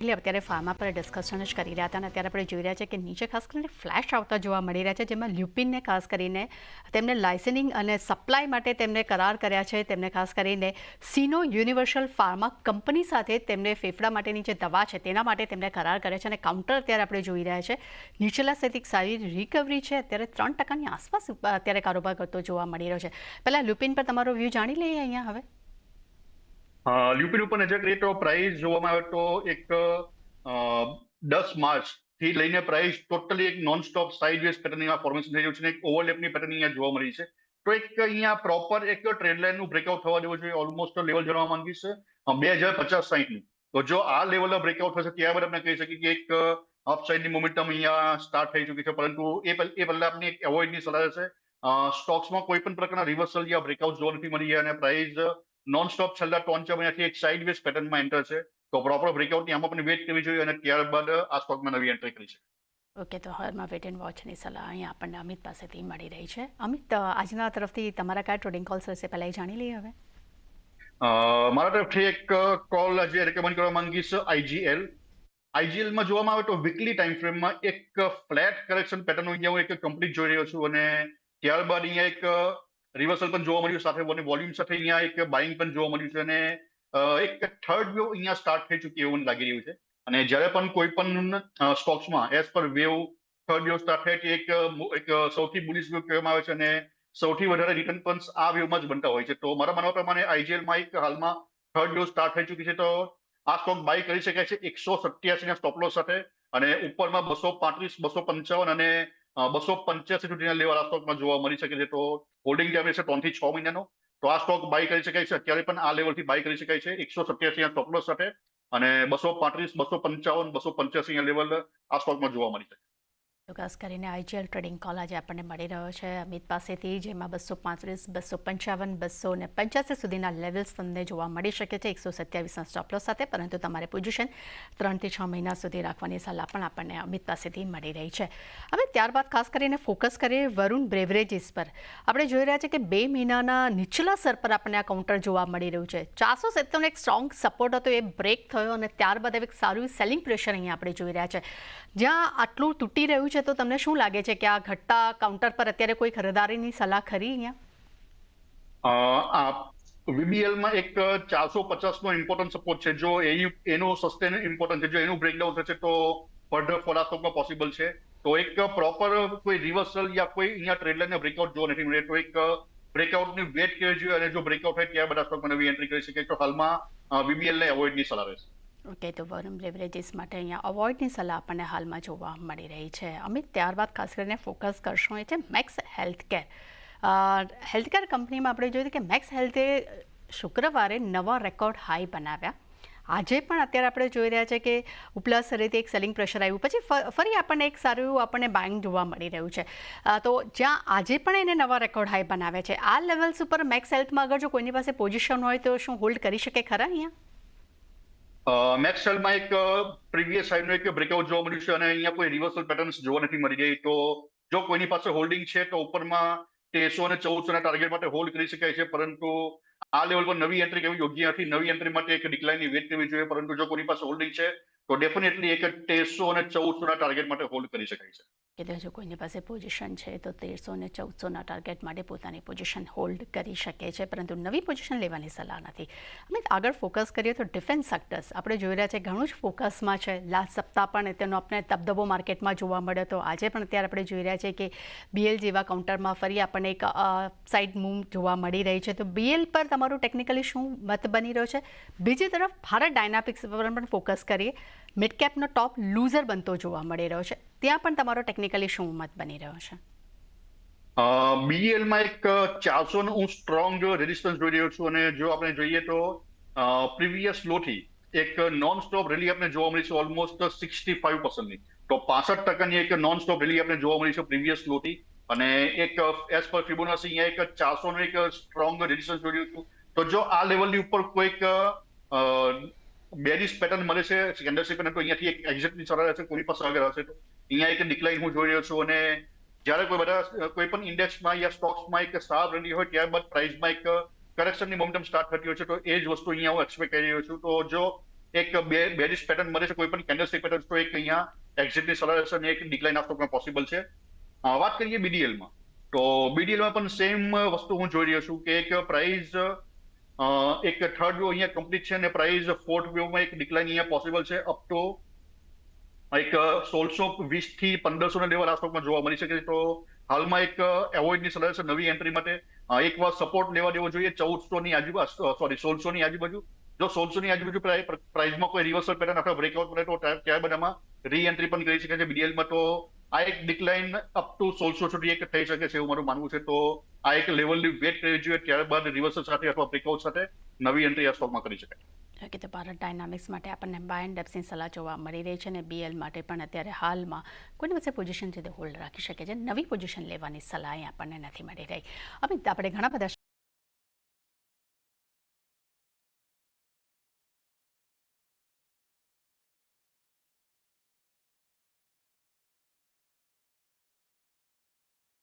એટલે અત્યારે ફાર્મા પર ડિસ્કશન જ કરી રહ્યા હતા અને અત્યારે આપણે જોઈ રહ્યા છે કે નીચે ખાસ કરીને ફ્લેશ આવતા જોવા મળી રહ્યા છે, જેમાં લ્યુપિનને ખાસ કરીને તેમને લાઇસનિંગ અને સપ્લાય માટે તેમને કરાર કર્યા છે. તેમને ખાસ કરીને સિનો યુનિવર્સલ ફાર્મા કંપની સાથે તેમને ફેફડા માટેની જે દવા છે તેના માટે તેમને કરાર કર્યા છે અને કાઉન્ટર અત્યારે આપણે જોઈ રહ્યા છે નીચેલા સ્થિતિ સારી રિકવરી છે. અત્યારે 3%ની આસપાસ અત્યારે કારોબાર કરતો જોવા મળી રહ્યો છે. પહેલાં લ્યુપિન પર તમારો વ્યૂ જાણી લઈએ અહીંયા હવે. લ્યુપિન ઉપર નજર કરીએ તો પ્રાઇસ જોવામાં આવે તો એક 10 માર્ચ થી લઈને પ્રાઇસ ટોટલી એક નોન સ્ટોપ સાઇડવેઝ પેટર્નની ફોર્મેશન થઈ રહ્યું છે, એક ઓવરલેપની પેટર્ન અહીંયા જોવા મળી છે. તો એક અહીંયા પ્રોપર એક ટ્રેન્ડ લાઇનનું બ્રેકઆઉટ થવા જેવું જોઈએ. ઓલમોસ્ટ લેવલ જણાવવા માંગીશ 2050-60નું. તો જો આ લેવલ બ્રેકઆઉટ થશે ત્યારબાદ આપણે કહી શકીએ કે એક અપસાઇડની મોમેન્ટમ અહીંયા સ્ટાર્ટ થઈ ચૂકી છે, પરંતુ એ પહેલા આપણે એક એવોઇડની સલાહ રહેશે. સ્ટોક્સમાં કોઈ પણ પ્રકારના રિવર્સલ યા બ્રેકઆઉટ જોવા નથી મળી અને પ્રાઇસ નોન સ્ટોપ છેલ્લા 3-4 મહિનાથી એક સાઇડવેઝ પેટર્નમાં એન્ટર છે. તો પ્રોપર બ્રેકઆઉટની આમાં પણ વેટ કરવી જોઈએ અને ત્યારબાદ આ સ્ટોકમાં નવી એન્ટ્રી કરી છે. ઓકે, તો હાલમાં વેટ એન્ડ વોચની સલાહ અહીંયા આપણને અમિત પાસેથી મળી રહી છે. અમિત, આજના તરફથી તમારા કયા ટ્રેડિંગ કોલ્સ રહેશે પહેલાં એ જાણી લઈએ હવે. મારા તરફથી એક કોલ આજે રેકમેન્ડ કરવા માંગીશ આઈજીએલમાં જોવામાં આવે તો વીકલી ટાઈમ ફ્રેમમાં એક ફ્લેટ કરેક્શન પેટર્ન અહીંયા હું એક કમ્પ્લીટ જોઈ રહ્યો છું અને ત્યારબાદ અહીંયા એક રિવર્સલ પણ જોવા મળ્યું, સાથે વોલ્યુમ સાથે અહીંયા એક બાઇંગ પણ જોવા મળ્યું છે અને એક થર્ડ વેવ અહીંયા સ્ટાર્ટ થઈ ચૂકી એવું લાગી રહ્યું છે. અને જ્યારે પણ કોઈ પણ સ્ટોક્સમાં as per wave third wave start થાય કે એક સૌથી બુલિશ વેવ કહેવામાં આવે છે અને સૌથી વધારે રિટર્ન પણ આ વેવમાં જ બનતા હોય છે. તો મારા માનવા પ્રમાણે આઈજીએલમાં એક હાલમાં થર્ડ વેવ સ્ટાર્ટ થઈ ચૂકી છે, તો આ સ્ટોક બાય કરી શકાય છે 187 ના સ્ટોપ લોસ સાથે અને ઉપરમાં 235, 255 અને 285 સુધીના લેવલ આ સ્ટોકમાં જોવા મળી શકે છે. તો હોલ્ડિંગ ટાઈમ રહેશે 3 થી 6 મહિનાનો. તો આ સ્ટોક બાય કરી શકાય છે. અત્યારે પણ આ લેવલથી બાય કરી શકાય છે 187 ના સ્ટોપ લોસ સાથે અને 235, 255, 285 લેવલ આ સ્ટોકમાં જોવા મળી શકે. તો ખાસ કરીને આઈજીએલ ટ્રેડિંગ કોલ આજે આપણને મળી રહ્યો છે અમિત પાસેથી, જેમાં 235, 255, 285 સુધીના લેવલ્સ તમને જોવા મળી શકે છે 127ના સ્ટોપ લોસ સાથે, પરંતુ તમારે પોઝિશન 3 થી 6 મહિના સુધી રાખવાની સલાહ પણ આપણને અમિત પાસેથી મળી રહી છે. હવે ત્યારબાદ ખાસ કરીને ફોકસ કરીએ વરુણ બ્રેવરેજીસ પર. આપણે જોઈ રહ્યા છીએ કે 2 મહિનાના નીચલા સ્તર પર આપણને આ કાઉન્ટર જોવા મળી રહ્યું છે. 470નો એક સ્ટ્રોંગ સપોર્ટ હતો, એ બ્રેક થયો અને ત્યારબાદ એક સારું સેલિંગ પ્રેશર અહીંયા આપણે જોઈ રહ્યા છે. જ્યાં આટલું તૂટી રહ્યું છે તો તમને શું લાગે છે કે આ ઘટતા કાઉન્ટર પર અત્યારે કોઈ ખરીદારીની સલાહ ખરી અહીંયા? વીબીએલમાં એક 450નો ઇમ્પોર્ટન્ટ સપોર્ટ છે. જો એનું સસ્ટેન ઇમ્પોર્ટન્ટ છે, જો એનું બ્રેકડાઉન થશે તો ફર્ધર ફોલ આ સ્ટોકમાં પોસિબલ છે. તો એક પ્રોપર કોઈ રિવર્સલ યા કોઈ અહીંયા ટ્રેડ લાઇનને બ્રેકઆઉટ જોવા નથી મળે, તો એક બ્રેકઆઉટની વેટ કરવી જોઈએ અને જો બ્રેકઆઉટ થાય ત્યાર બધા સ્ટોકમાં નવી એન્ટ્રી કરી શકે. તો હાલમાં વીબીએલને અવોઇડની સલાહ રહેશે. ઓકે, તો વરુણ બ્રેવરેજીસ માટે અહીંયા અવોઇડની સલાહ આપણને હાલમાં જોવા મળી રહી છે. અમિત, ત્યારબાદ ખાસ કરીને ફોકસ કરશું એ છે મેક્સ હેલ્થકેર. હેલ્થકેર કંપનીમાં આપણે જોયું કે મેક્સ હેલ્થે શુક્રવારે નવા રેકોર્ડ હાઈ બનાવ્યા. આજે પણ અત્યારે આપણે જોઈ રહ્યા છે કે ઉપલા સ્તરેથી એક સેલિંગ પ્રેશર આવ્યું, પછી ફરી આપણને એક સારું એવું આપણને બાઇંગ જોવા મળી રહ્યું છે. તો જ્યાં આજે પણ એને નવા રેકોર્ડ હાઈ બનાવ્યા છે, આ લેવલ્સ ઉપર મેક્સ હેલ્થમાં અગર જો કોઈની પાસે પોઝિશન હોય તો શું હોલ્ડ કરી શકે ખરા અહીંયા? મેક્સ હેલ્થમાં એક પ્રીવિયસ સાઇડનું એક બ્રેકઆઉટ જોવા મળ્યું છે અને અહીંયા કોઈ રિવર્સલ પેટર્ન્સ જોવા નથી મળી રહી. તો જો કોઈની પાસે હોલ્ડિંગ છે તો ઉપરમાં 1300 અને 1400ના ટાર્ગેટ માટે હોલ્ડ કરી શકાય છે, પરંતુ આ લેવલ પર નવી એન્ટ્રી કરવી યોગ્ય નથી. નવી એન્ટ્રી માટે એક ડિક્લાઇનની વેટ કરવી જોઈએ, પરંતુ જો કોઈની પાસે હોલ્ડિંગ છે તો ડેફિનેટલી એક 1300 અને 1400ના ટાર્ગેટ માટે હોલ્ડ કરી શકાય છે. એટલે જો કોઈની પાસે પોઝિશન છે તો 1300 અને 1400ના ટાર્ગેટ માટે પોતાની પોઝિશન હોલ્ડ કરી શકે છે, પરંતુ નવી પોઝિશન લેવાની સલાહ નથી. અમે આગળ ફોકસ કરીએ તો ડિફેન્સ સેક્ટર્સ આપણે જોઈ રહ્યા છે ઘણું જ ફોકસમાં છે. લાસ્ટ સપ્તાહ પણ તેનો આપણે દબદબો માર્કેટમાં જોવા મળ્યો હતો. આજે પણ અત્યારે આપણે જોઈ રહ્યા છીએ કે બીએલ જેવા કાઉન્ટરમાં ફરી આપણને એક સાઇડ મૂવ જોવા મળી રહી છે. તો બીએલ પર તમારું ટેકનિકલી શું મત બની રહ્યો છે? બીજી તરફ ભારત ડાયનામિક્સ પર પણ ફોકસ કરીએ. મિડ કેપનો ટોપ લૂઝર બનતો જોવા મળી રહ્યો છે, ત્યાં પણ તમારો ટેકનિકલી શું મત બની રહ્યો છે? બીએલમાં એક 400નું હું સ્ટ્રોંગ રેઝિસ્ટન્સ જોઈ રહ્યો છું અને જો આપણે જોઈએ તો પ્રીવિયસ લોથી એક નોન સ્ટોપ રેલી આપણે જોવા મળી છે ઓલમોસ્ટ 65%ની. તો 65%ની એક નોન સ્ટોપ રેલી આપણે જોવા મળી છે પ્રીવિયસ લોથી અને એક એઝ પર ફિબોનાચી અહીંયા એક 400નું એક સ્ટ્રોંગ રેઝિસ્ટન્સ જોઈ રહ્યું છું. તો જો આ લેવલની ઉપર કોઈક બેરિશ પેટર્ન મળે છે કેન્ડલસ્ટિક પેટર્ન, તો અહીંયાથી એક એક્ઝિટની સલાહ રહેશે. કોઈ પાસે આગળ હશે તો અહીંયા એક ડિક્લાઇન હું જોઈ રહ્યો છું અને જ્યારે કોઈ પણ ઇન્ડેક્સમાં યા સ્ટોક્સમાં એક સાર રેલી હોય ત્યારબાદ પ્રાઇસમાં એક કરેક્શનની મોમેન્ટમ સ્ટાર્ટ થતી હોય છે, તો એ જ વસ્તુ અહીંયા હું એક્સપેક્ટ કરી રહ્યો છું. તો જો એક બેરિશ પેટર્ન મળે છે, કોઈ પણ કેન્ડલસ્ટિક પેટર્ન, તો એક અહીંયા એક્ઝિટની સલાહ અને એક ડિક્લાઇન આ સ્ટોકમાં પોસિબલ છે. વાત કરીએ બીડીએલમાં, તો બીડીએલમાં પણ સેમ વસ્તુ હું જોઈ રહ્યો છું કે એક પ્રાઇસ એક થર્ડ વેવ અહીંયા કમ્પ્લીટ છે અને પ્રાઇસ ફોર્થ વેવમાં એક ડિક્લાઇન અહીંયા પોસિબલ છે અપ ટુ એક 1620 થી 1500 ના લેવલ આ સ્ટોકમાં જોવા મળી શકે છે. તો હાલમાં એક એવોઇડની સલાહ છે નવી એન્ટ્રી માટે. એક વાર સપોર્ટ લેવા દેવો જોઈએ 1400 ની આજુબાજુ, સોરી 1600 ની આજુબાજુ. જો 1600 ની આજુબાજુ પ્રાઇસમાં કોઈ રિવર્સલ પેટર્ન અથવા બ્રેકઆઉટ મળે તો ત્યારબાદ આમાં રીએન્ટ્રી પણ કરી શકે છે બીડીએલમાં. તો આ એક ડિક્લાઇન અપ ટુ 1600 સુધી એક થઈ શકે છે એવું મારું માનવું છે. તો આ એક લેવલની વેટ કરવી જોઈએ, ત્યારબાદ રિવર્સલ સાથે અથવા બ્રેકઆઉટ સાથે નવી એન્ટ્રી આ સ્ટોકમાં કરી શકાય. ઓકે, તો ભારત ડાયનામિક્સ માટે આપણને બાય એન્ડ ડેપ્સની સલાહ જોવા મળી રહી છે અને બીએલ માટે પણ અત્યારે હાલમાં કોઈની પાસે પોઝિશન છે તે હોલ્ડ રાખી શકે છે. નવી પોઝિશન લેવાની સલાહ આપણને નથી મળી રહી. અમિત, આપણે ઘણા બધા